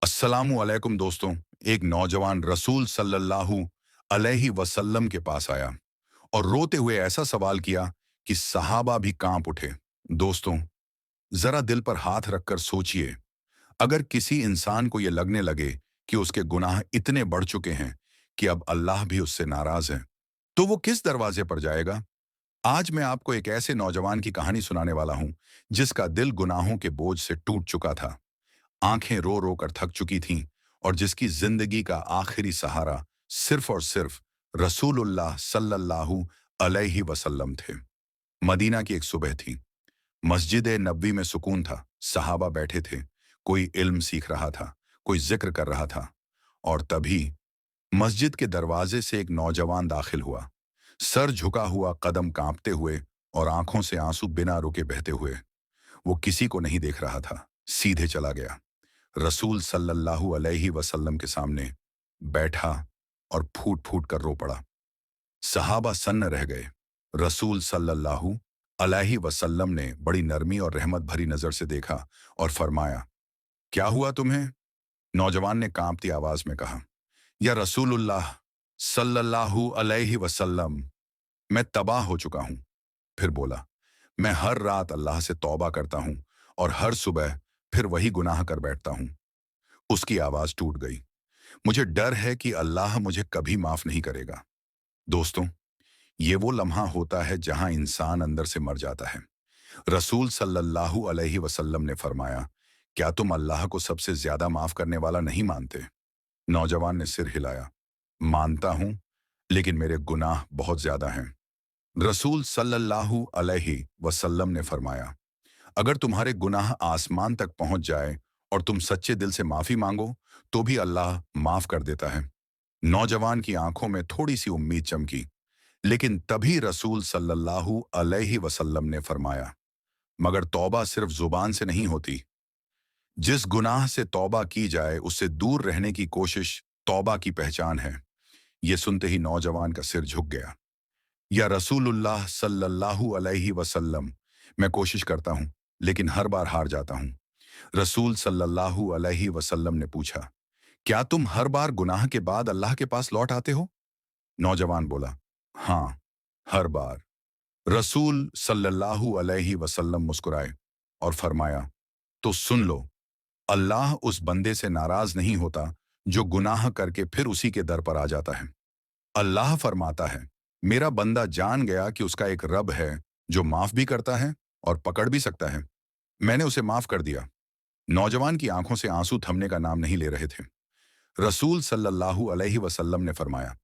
अस्सलामु अलैकुम दोस्तों। एक नौजवान रसूल सल्लल्लाहु अलैहि वसल्लम के पास आया और रोते हुए ऐसा सवाल किया कि सहाबा भी कांप उठे। दोस्तों, जरा दिल पर हाथ रखकर सोचिए, अगर किसी इंसान को यह लगने लगे कि उसके गुनाह इतने बढ़ चुके हैं कि अब अल्लाह भी उससे नाराज है, तो वो किस दरवाजे पर जाएगा? आज मैं आपको एक ऐसे नौजवान की कहानी सुनाने वाला हूं जिसका दिल गुनाहों के बोझ से टूट चुका था, आंखें रो रो कर थक चुकी थीं और जिसकी जिंदगी का आखिरी सहारा सिर्फ और सिर्फ रसूलुल्लाह सल्लल्लाहु अलैहि वसल्लम थे। मदीना की एक सुबह थी। मस्जिद नबवी में सुकून था। सहाबा बैठे थे। कोई इल्म सीख रहा था, कोई जिक्र कर रहा था। और तभी मस्जिद के दरवाजे से एक नौजवान दाखिल हुआ, सर झुका हुआ, कदम कांपते हुए और आंखों से आंसू बिना रुके बहते हुए। वो किसी को नहीं देख रहा था, सीधे चला गया रसूल सल्लल्लाहु अलैहि वसल्लम के सामने बैठा और फूट फूट कर रो पड़ा। सहाबा सन्न रह गए। रसूल सल्लल्लाहु अलैहि वसल्लम ने बड़ी नरमी और रहमत भरी नजर से देखा और फरमाया, क्या हुआ तुम्हें? नौजवान ने कांपती आवाज में कहा, या रसूलुल्लाह सल्लल्लाहु अलैहि वसल्लम, मैं तबाह हो चुका हूं। फिर बोला, मैं हर रात अल्लाह से तौबा करता हूं और हर सुबह फिर वही गुनाह कर बैठता हूं। उसकी आवाज टूट गई। मुझे डर है कि अल्लाह मुझे कभी माफ नहीं करेगा। दोस्तों, ये वो लम्हा होता है जहां इंसान अंदर से मर जाता है। रसूल सल्लल्लाहु अलैहि वसल्लम ने फरमाया, क्या तुम अल्लाह को सबसे ज्यादा माफ करने वाला नहीं मानते? नौजवान ने सिर हिलाया, मानता हूं, लेकिन मेरे गुनाह बहुत ज्यादा हैं। रसूल सल्लल्लाहु अलैहि वसल्लम ने फरमाया, अगर तुम्हारे गुनाह आसमान तक पहुंच जाए और तुम सच्चे दिल से माफी मांगो, तो भी अल्लाह माफ कर देता है। नौजवान की आंखों में थोड़ी सी उम्मीद चमकी, लेकिन तभी रसूल सल्लल्लाहु अलैहि वसल्लम ने फरमाया, मगर तौबा सिर्फ जुबान से नहीं होती। जिस गुनाह से तौबा की जाए उससे दूर रहने की कोशिश तौबा की पहचान है। ये सुनते ही नौजवान का सिर झुक गया। या रसूलुल्लाह सल्लल्लाहु अलैहि वसल्लम, मैं कोशिश करता हूं, लेकिन हर बार हार जाता हूं। रसूल सल्लल्लाहु अलैहि वसल्लम ने पूछा, क्या तुम हर बार गुनाह के बाद अल्लाह के पास लौट आते हो? नौजवान बोला, हाँ, हर बार। रसूल सल्लल्लाहु अलैहि वसल्लम मुस्कुराए और फरमाया, तो सुन लो, अल्लाह उस बंदे से नाराज नहीं होता जो गुनाह करके फिर उसी के दर पर आ जाता है। अल्लाह फरमाता है, मेरा बंदा जान गया कि उसका एक रब है जो माफ भी करता है और पकड़ भी सकता है। मैंने उसे माफ कर दिया। नौजवान की आंखों से आंसू थमने का नाम नहीं ले रहे थे। रसूल सल्लल्लाहु अलैहि वसल्लम ने फरमाया,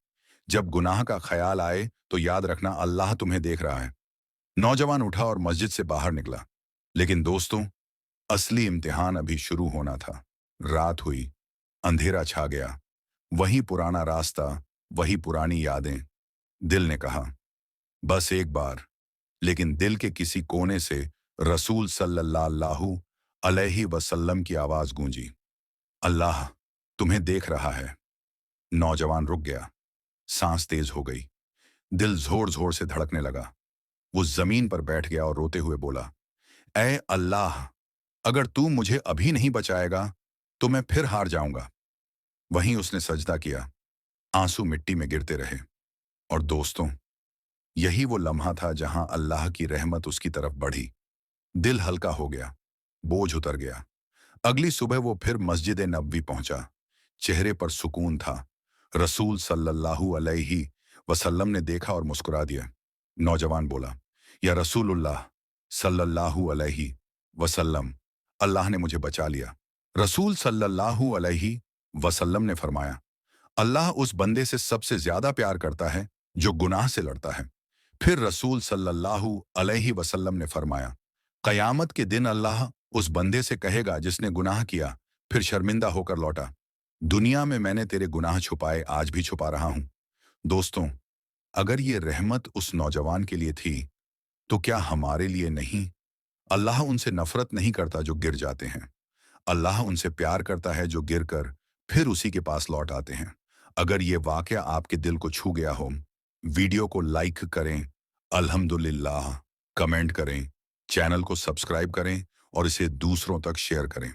जब गुनाह का ख्याल आए तो याद रखना अल्लाह तुम्हें देख रहा है। नौजवान उठा और मस्जिद से बाहर निकला। लेकिन दोस्तों, असली इम्तिहान अभी शुरू होना था। रात हुई, अंधेरा छा गया। वही पुराना रास्ता, वही पुरानी यादें। दिल ने कहा, बस एक बार। लेकिन दिल के किसी कोने से रसूल सल्लल्लाहु अलैहि वसल्लम की आवाज गूंजी, अल्लाह तुम्हें देख रहा है। नौजवान रुक गया। सांस तेज हो गई। दिल जोर जोर से धड़कने लगा। वो जमीन पर बैठ गया और रोते हुए बोला, ऐ अल्लाह, अगर तू मुझे अभी नहीं बचाएगा तो मैं फिर हार जाऊंगा। वहीं उसने सजदा किया। आंसू मिट्टी में गिरते रहे। और दोस्तों, यही वो लम्हा था जहां अल्लाह की रहमत उसकी तरफ बढ़ी। दिल हल्का हो गया, बोझ उतर गया। अगली सुबह वो फिर मस्जिद नबवी पहुंचा। चेहरे पर सुकून था। रसूल सल्लल्लाहु अलैहि वसल्लम ने देखा और मुस्कुरा दिया। नौजवान बोला, या रसूलुल्लाह सल्लल्लाहु अलैहि वसल्लम, अल्लाह ने मुझे बचा लिया। रसूल सल्लल्लाहु अलैहि वसल्लम ने फरमाया, अल्लाह उस बंदे से सबसे ज्यादा प्यार करता है जो गुनाह से लड़ता है। फिर रसूल सल्लल्लाहु अलैहि वसल्लम ने फरमाया, कयामत के दिन अल्लाह उस बंदे से कहेगा जिसने गुनाह किया फिर शर्मिंदा होकर लौटा, दुनिया में मैंने तेरे गुनाह छुपाए, आज भी छुपा रहा हूं। दोस्तों, अगर ये रहमत उस नौजवान के लिए थी, तो क्या हमारे लिए नहीं? अल्लाह उनसे नफरत नहीं करता जो गिर जाते हैं। अल्लाह उनसे प्यार करता है जो गिरकर फिर उसी के पास लौट आते हैं। अगर ये वाकया आपके दिल को छू गया हो, वीडियो को लाइक करें, अल्हम्दुलिल्लाह कमेंट करें, चैनल को सब्सक्राइब करें और इसे दूसरों तक शेयर करें।